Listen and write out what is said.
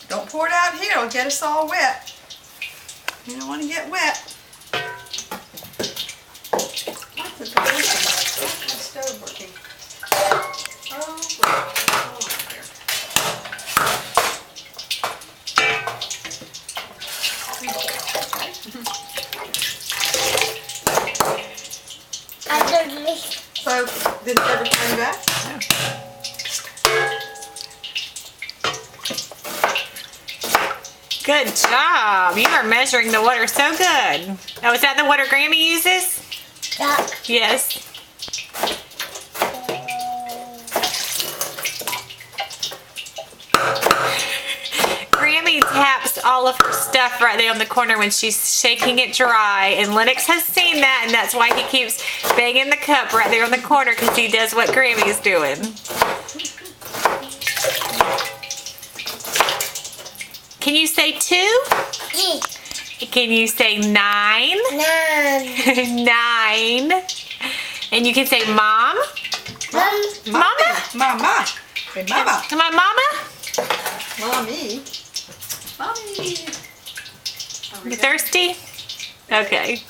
Don't pour it out here. It'll get us all wet. You don't want to get wet. That's a delicious. That's my stove working. Oh, great. Oh, there. So, did it ever turn back? No. Good job. You are measuring the water so good. Oh, is that the water Grammy uses? Yeah. Yes. Grammy taps all of her stuff right there on the corner when she's shaking it dry, and Lennox has seen that, and that's why he keeps banging the cup right there on the corner, because he does what Grammy's doing. Can you say 2? Can you say 9? 9. 9. And you can say Mom? Mama? Mama. Hey, Mama. Am I Mama? Mommy. Mommy. You thirsty? Okay.